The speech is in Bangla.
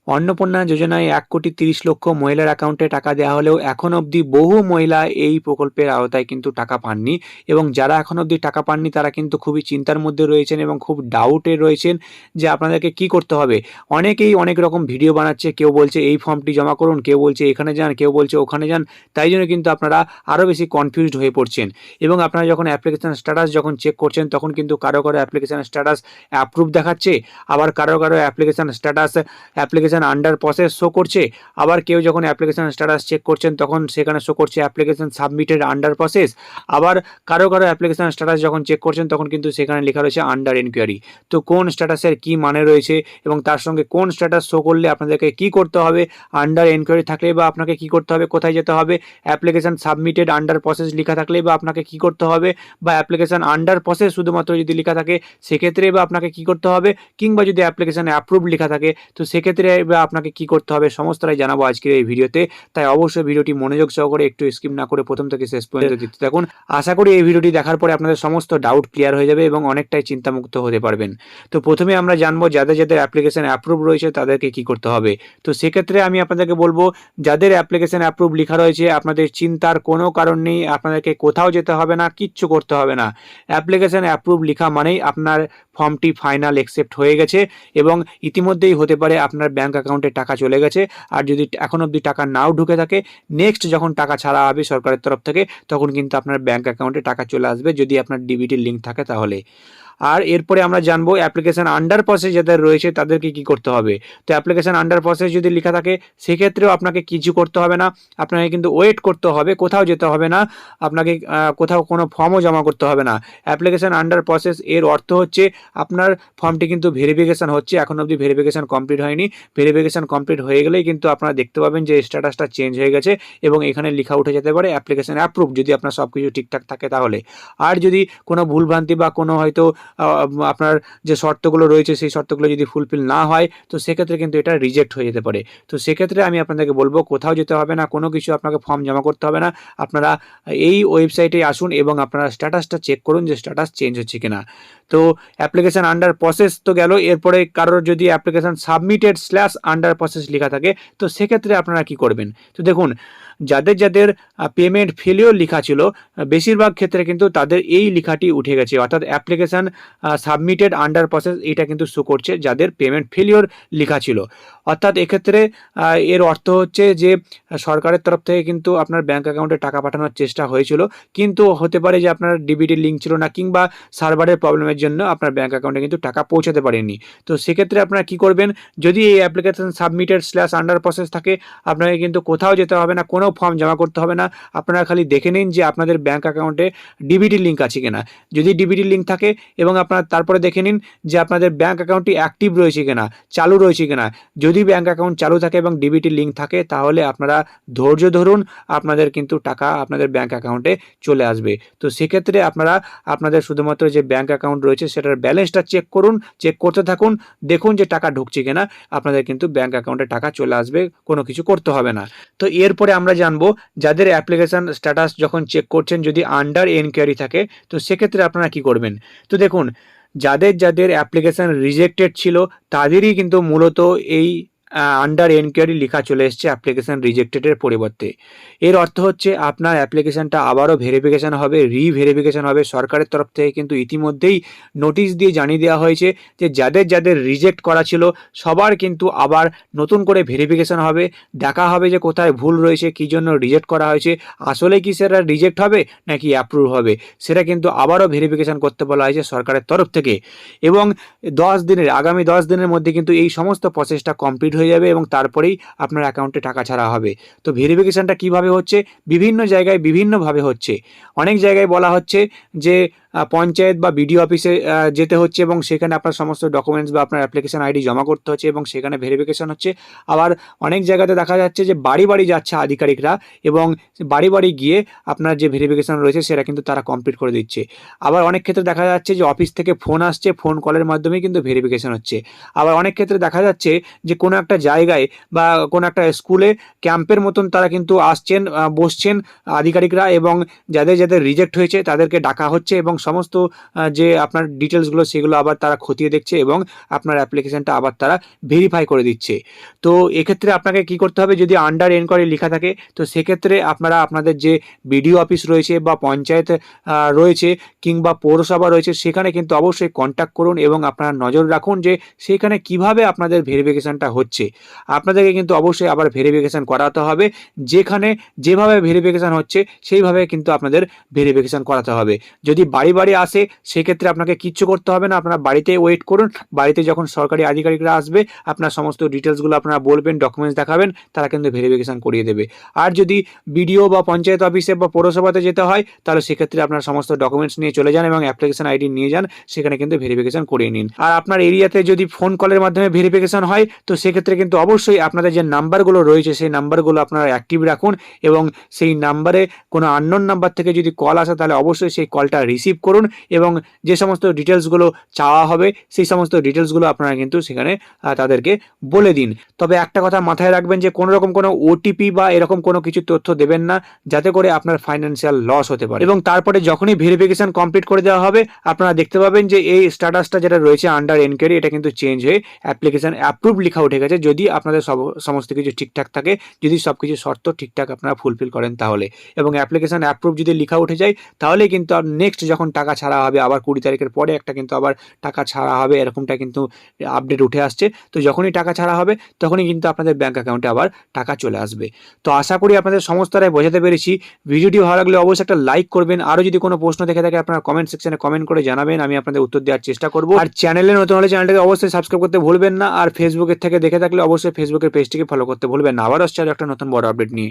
অন্নপূর্ণা যোজনায় 1,30,00,000 মহিলার অ্যাকাউন্টে টাকা দেওয়া হলেও এখন অবধি বহু মহিলা এই প্রকল্পের আওতায় কিন্তু টাকা পাননি এবং যারা এখন অবধি টাকা পাননি তারা কিন্তু খুবই চিন্তার মধ্যে রয়েছেন এবং খুব ডাউটে রয়েছেন যে আপনাদেরকে কি করতে হবে। অনেকেই অনেক রকম ভিডিও বানাচ্ছে, কেউ বলছে এই ফর্মটি জমা করুন, কেউ বলছে এখানে যান, কেউ বলছে ওখানে যান। তাই জন্য কিন্তু আপনারা আরও বেশি কনফিউজড হয়ে পড়ছেন এবং আপনারা যখন অ্যাপ্লিকেশন স্ট্যাটাস যখন চেক করছেন তখন কিন্তু কারো কারো অ্যাপ্লিকেশন স্ট্যাটাস অ্যাপ্রুভ দেখাচ্ছে, আবার কারো কারো application status application under process show করছে, আবার কেউ যখন অ্যাপ্লিকেশন স্ট্যাটাস চেক করছেন তখন সেখানে শো করছে অ্যাপ্লিকেশন সাবমিটেড আন্ডার প্রসেস, আবার কারো কারো অ্যাপ্লিকেশন স্ট্যাটাস যখন চেক করছেন তখন কিন্তু সেখানে লেখা রয়েছে আন্ডার এনকোয়ারি। তো কোন স্ট্যাটাসের কি মানে রয়েছে এবং তার সঙ্গে কোন স্ট্যাটাস শো করলে আপনাদেরকে কি করতে হবে, আন্ডার এনকোয়ারি থাকলে বা আপনাকে কি করতে হবে, কোথায় যেতে হবে, অ্যাপ্লিকেশন সাবমিটেড আন্ডার প্রসেস লেখা থাকলে বা আপনাকে কি করতে হবে, বা অ্যাপ্লিকেশন আন্ডার প্রসেস শুধুমাত্র যদি লেখা থাকে সেক্ষেত্রে বা আপনাকে কি করতে হবে, কিংবা যদি অ্যাপ্লিকেশন অ্যাপ্রুভ লেখা থাকে তো সেক্ষেত্রে বা আপনাকে কি করতে হবে সমস্তটাই জানাবো আজকের এই ভিডিওতে। তাই অবশ্যই ভিডিওটি মনোযোগ সহকারে একটু স্কিপ না করে প্রথম থেকে শেষ পর্যন্ত দেখতে থাকুন। আশা করি এই ভিডিওটি দেখার পরে আপনাদের সমস্ত ডাউট ক্লিয়ার হয়ে যাবে এবং অনেকটাই চিন্তামুক্ত হতে পারবেন। তো প্রথমে আমরা জানবো যাদের যাদের অ্যাপ্লিকেশন অ্যাপ্রুভ রয়েছে তাদেরকে কি করতে হবে। তো সেক্ষেত্রে আমি আপনাদেরকে বলবো যাদের অ্যাপ্লিকেশন অ্যাপ্রুভ লেখা রয়েছে আপনাদের চিন্তার কোনো কারণ নেই, আপনাদেরকে কোথাও যেতে হবে না, কিচ্ছু করতে হবে না। অ্যাপ্লিকেশন অ্যাপ্রুভ লেখা মানেই আপনার ফর্মটি ফাইনাল অ্যাকসেপ্ট হয়ে গেছে এবং ইতিমধ্যেই হতে পারে আপনার ব্যাঙ্ক অ্যাকাউন্টে টাকা চলে গেছে। আর যদি এখন অবধি টাকা নাও ঢুকে থাকে, নেক্সট যখন টাকা ছাড়া হবে সরকারের তরফ থেকে তখন কিন্তু আপনার ব্যাঙ্ক অ্যাকাউন্টে টাকা চলে আসবে যদি আপনার ডিবিটির লিঙ্ক থাকে তাহলে। আর এরপরে আমরা জানবো অ্যাপ্লিকেশন আন্ডার প্রসেস যাদের রয়েছে তাদেরকে কি করতে হবে। তো অ্যাপ্লিকেশন আন্ডার প্রসেস যদি লেখা থাকে সেক্ষেত্রেও আপনাকে কিছু করতে হবে না, আপনাকে কিন্তু ওয়েট করতে হবে, কোথাও যেতে হবে না, আপনাকে কোথাও কোনো ফর্মও জমা করতে হবে না। অ্যাপ্লিকেশন আন্ডার প্রসেস এর অর্থ হচ্ছে আপনার ফর্মটি কিন্তু ভেরিফিকেশন হচ্ছে, এখন অবধি ভেরিফিকেশন কমপ্লিট হয়নি। ভেরিফিকেশন কমপ্লিট হয়ে গেলেই কিন্তু আপনারা দেখতে পাবেন যে স্ট্যাটাসটা চেঞ্জ হয়ে গেছে এবং এখানে লেখা উঠে যেতে পারে অ্যাপ্লিকেশন অ্যাপ্রুভ যদি আপনার সব কিছু ঠিকঠাক থাকে তাহলে। আর যদি কোনো ভুলভ্রান্তি বা কোনো হয়তো আপনার যে শর্তগুলো রয়েছে সেই শর্তগুলো যদি ফুলফিল না হয় তো সেক্ষেত্রে কিন্তু এটা রিজেক্ট হয়ে যেতে পারে। তো সেক্ষেত্রে আমি আপনাদেরকে বলবো কোথাও যেতে হবে না, কোনো কিছু আপনাকে ফর্ম জমা করতে হবে না, আপনারা এই ওয়েবসাইটে আসুন এবং আপনারা স্ট্যাটাসটা চেক করুন যে স্ট্যাটাস চেঞ্জ হচ্ছে কিনা। তো অ্যাপ্লিকেশন আন্ডার প্রসেস তো গেল, এরপরে কারোর যদি application submitted slash under process লেখা থাকে তো সেক্ষেত্রে আপনারা কি করবেন। তো দেখুন যাদের যাদের পেমেন্ট ফেলিওর লেখা ছিল বেশিরভাগ ক্ষেত্রে কিন্তু তাদের এই লেখাটি উঠে গেছে, অর্থাৎ অ্যাপ্লিকেশন সাবমিটেড আন্ডার প্রসেস এটা কিন্তু শো করছে যাদের পেমেন্ট ফেলিওর লেখা ছিল। অর্থাৎ এক্ষেত্রে এর অর্থ হচ্ছে যে সরকারের তরফ থেকে কিন্তু আপনার ব্যাঙ্ক অ্যাকাউন্টে টাকা পাঠানোর চেষ্টা হয়েছিল, কিন্তু হতে পারে যে আপনার ডিবিটির লিঙ্ক ছিল না কিংবা সার্ভারের প্রবলেমের জন্য আপনার ব্যাঙ্ক অ্যাকাউন্টে কিন্তু টাকা পৌঁছাতে পারেনি। তো সেক্ষেত্রে আপনারা কি করবেন, যদি এই application submitted slash under process থাকে আপনাকে কিন্তু কোথাও যেতে হবে না, কোনো ফর্ম জমা করতে হবে না, আপনারা খালি দেখে নিন যে আপনাদের ব্যাঙ্ক অ্যাকাউন্টে ডিবিটির লিঙ্ক আছে কিনা। যদি ডিবিটির লিঙ্ক থাকে এবং আপনারা তারপরে দেখে নিন যে আপনাদের ব্যাঙ্ক অ্যাকাউন্টটি অ্যাক্টিভ রয়েছে কিনা, চালু রয়েছে কিনা। যদি ব্যাঙ্ক অ্যাকাউন্ট চালু থাকে এবং ডিবিটির লিঙ্ক থাকে তাহলে আপনারা ধৈর্য ধরুন, আপনাদের কিন্তু টাকা আপনাদের ব্যাঙ্ক অ্যাকাউন্টে চলে আসবে। তো সেক্ষেত্রে আপনারা আপনাদের শুধুমাত্র যে ব্যাঙ্ক অ্যাকাউন্ট রয়েছে সেটার ব্যালেন্সটা চেক করুন, চেক করতে থাকুন, দেখুন যে টাকা ঢুকছে কিনা, আপনাদের কিন্তু ব্যাঙ্ক অ্যাকাউন্টে টাকা চলে আসবে, কোনো কিছু করতে হবে না। তো এরপরে আমরা জানবো যাদের অ্যাপ্লিকেশন স্ট্যাটাস যখন চেক করছেন যদি আন্ডার এনকোয়ারি থাকে তো সেক্ষেত্রে আপনারা কি করবেন। তো দেখুন যাদের যাদের অ্যাপ্লিকেশন রিজেক্টেড ছিল তাদেরই কিন্তু মূলত এই আন্ডার এনকোয়ারি লেখা চলে এসছে অ্যাপ্লিকেশন রিজেক্টেডের পরিবর্তে। এর অর্থ হচ্ছে আপনার অ্যাপ্লিকেশনটা আবারও ভেরিফিকেশন হবে, রিভেরিফিকেশন হবে। সরকারের তরফ থেকে কিন্তু ইতিমধ্যেই নোটিশ দিয়ে জানিয়ে দেওয়া হয়েছে যে যাদের যাদের রিজেক্ট করা ছিল সবার কিন্তু আবার নতুন করে ভেরিফিকেশন হবে, দেখা হবে যে কোথায় ভুল রয়েছে, কী জন্য রিজেক্ট করা হয়েছে, আসলে কি সেটা রিজেক্ট হবে নাকি অ্যাপ্রুভ হবে সেটা কিন্তু আবারও ভেরিফিকেশন করতে বলা হয়েছে সরকারের তরফ থেকে। এবং আগামী 10 দিনের মধ্যে কিন্তু এই সমস্ত প্রসেসটা কমপ্লিট হয়ে যাবে এবং তারপরেই আপনার অ্যাকাউন্টে টাকা ছাড়া হবে। তো ভেরিফিকেশনটা কিভাবে হচ্ছে, বিভিন্ন জায়গায় বিভিন্নভাবে হচ্ছে। অনেক জায়গায় বলা হচ্ছে যে পঞ্চায়েত বা বিডিও অফিসে যেতে হচ্ছে এবং সেখানে আপনার সমস্ত ডকুমেন্টস বা আপনার অ্যাপ্লিকেশন আইডি জমা করতে হচ্ছে এবং সেখানে ভেরিফিকেশন হচ্ছে। আবার অনেক জায়গাতে দেখা যাচ্ছে যে বাড়ি বাড়ি যাচ্ছে আধিকারিকরা এবং বাড়ি বাড়ি গিয়ে আপনার যে ভেরিফিকেশন রয়েছে সেটা কিন্তু তারা কমপ্লিট করে দিচ্ছে। আবার অনেক ক্ষেত্রে দেখা যাচ্ছে যে অফিস থেকে ফোন আসছে, ফোন কলের মাধ্যমে কিন্তু ভেরিফিকেশন হচ্ছে। আবার অনেক ক্ষেত্রে দেখা যাচ্ছে যে কোনো একটা জায়গায় বা কোনো একটা স্কুলে ক্যাম্পের মতন তারা কিন্তু আসছেন, বসছেন আধিকারিকরা এবং যাদের যাদের রিজেক্ট হয়েছে তাদেরকে ডাকা হচ্ছে এবং সমস্ত যে আপনার ডিটেলসগুলো সেগুলো আবার তারা খতিয়ে দেখছে এবং আপনার অ্যাপ্লিকেশনটা আবার তারা ভেরিফাই করে দিচ্ছে। তো এক্ষেত্রে আপনাকে কি করতে হবে, যদি আন্ডার এনকোয়ারি লেখা থাকে তো সেক্ষেত্রে আপনারা আপনাদের যে বিডিও অফিস রয়েছে বা পঞ্চায়েত রয়েছে কিংবা পৌরসভা রয়েছে সেখানে কিন্তু অবশ্যই কন্ট্যাক্ট করুন এবং আপনারা নজর রাখুন যে সেখানে কিভাবে আপনাদের ভেরিফিকেশনটা হচ্ছে। আপনাদেরকে কিন্তু অবশ্যই আবার ভেরিফিকেশন করাতে হবে, যেখানে যেভাবে ভেরিফিকেশন হচ্ছে সেইভাবে কিন্তু আপনাদের ভেরিফিকেশন করাতে হবে। যদি বাড়ি বাড়ি আসে সেক্ষেত্রে আপনাকে কিচ্ছু করতে হবে না, আপনারা বাড়িতে ওয়েট করুন। বাড়িতে যখন সরকারি আধিকারিকরা আসবে আপনার সমস্ত ডিটেলসগুলো আপনারা বলবেন, ডকুমেন্টস দেখাবেন, তারা কিন্তু ভেরিফিকেশন করিয়ে দেবে। আর যদি বিডিও বা পঞ্চায়েত অফিসে বা পৌরসভাতে যেতে হয় তাহলে সেক্ষেত্রে আপনার সমস্ত ডকুমেন্টস নিয়ে চলে যান এবং অ্যাপ্লিকেশন আইডি নিয়ে যান, সেখানে কিন্তু ভেরিফিকেশন করিয়ে নিন। আর আপনার এরিয়াতে যদি ফোন কলের মাধ্যমে ভেরিফিকেশন হয় তো সেক্ষেত্রে কিন্তু অবশ্যই আপনাদের যে নাম্বারগুলো রয়েছে সেই নাম্বারগুলো আপনারা অ্যাক্টিভ রাখুন এবং সেই নাম্বারে কোনো আননোন নাম্বার থেকে যদি কল আসে তাহলে অবশ্যই সেই কলটা রিসিভ করুন এবং যে সমস্ত ডিটেলসগুলো চাওয়া হবে সেই সমস্ত ডিটেলসগুলো আপনারা কিন্তু সেখানে তাদেরকে বলে দিন। তবে একটা কথা মাথায় রাখবেন যে কোনো রকম কোনো ওটিপি বা এরকম কোনো কিছু তথ্য দেবেন না, যাতে করে আপনার ফাইন্যান্সিয়াল লস হতে পারে। এবং তারপরে যখনই ভেরিফিকেশন কমপ্লিট করে দেওয়া হবে আপনারা দেখতে পাবেন যে এই স্ট্যাটাসটা যেটা রয়েছে আন্ডার এনকোয়ারি এটা কিন্তু চেঞ্জ হয়ে অ্যাপ্লিকেশন অ্যাপ্রুভ লেখা উঠে গেছে, যদি আপনাদের সমস্ত কিছু ঠিকঠাক থাকে, যদি সব কিছু শর্ত ঠিকঠাক আপনারা ফুলফিল করেন তাহলে। এবং অ্যাপ্লিকেশন অ্যাপ্রুভ যদি লেখা উঠে যায় তাহলে কিন্তু আর নেক্সট যখন টাকা ছাড়া হবে আবার 20 তারিখের পরে একটা কিন্তু আবার টাকা ছাড়া হবে, এরকমটা কিন্তু আপডেট উঠে আসছে। তো যখনই টাকা ছাড়া হবে তখনই কিন্তু আপনাদের ব্যাঙ্ক অ্যাকাউন্টে আবার টাকা চলে আসবে। তো আশা করি আপনাদের সমস্তটাই বোঝাতে পেরেছি। ভিডিওটি ভালো লাগলে অবশ্যই একটা লাইক করবেন। আরও যদি কোনো প্রশ্ন থেকে থাকে আপনারা কমেন্ট সেকশনে কমেন্ট করে জানাবেন, আমি আপনাদের উত্তর দেওয়ার চেষ্টা করব। আর চ্যানেলে নতুন হলে চ্যানেলটাকে অবশ্যই সাবস্ক্রাইব করতে ভুলবেন না। আর ফেসবুকের থেকে দেখে থাকলে অবশ্যই ফেসবুকের পেজটিকে ফলো করতে ভুলবেন না। আবার আসছে একটা নতুন বড় আপডেট নিয়ে।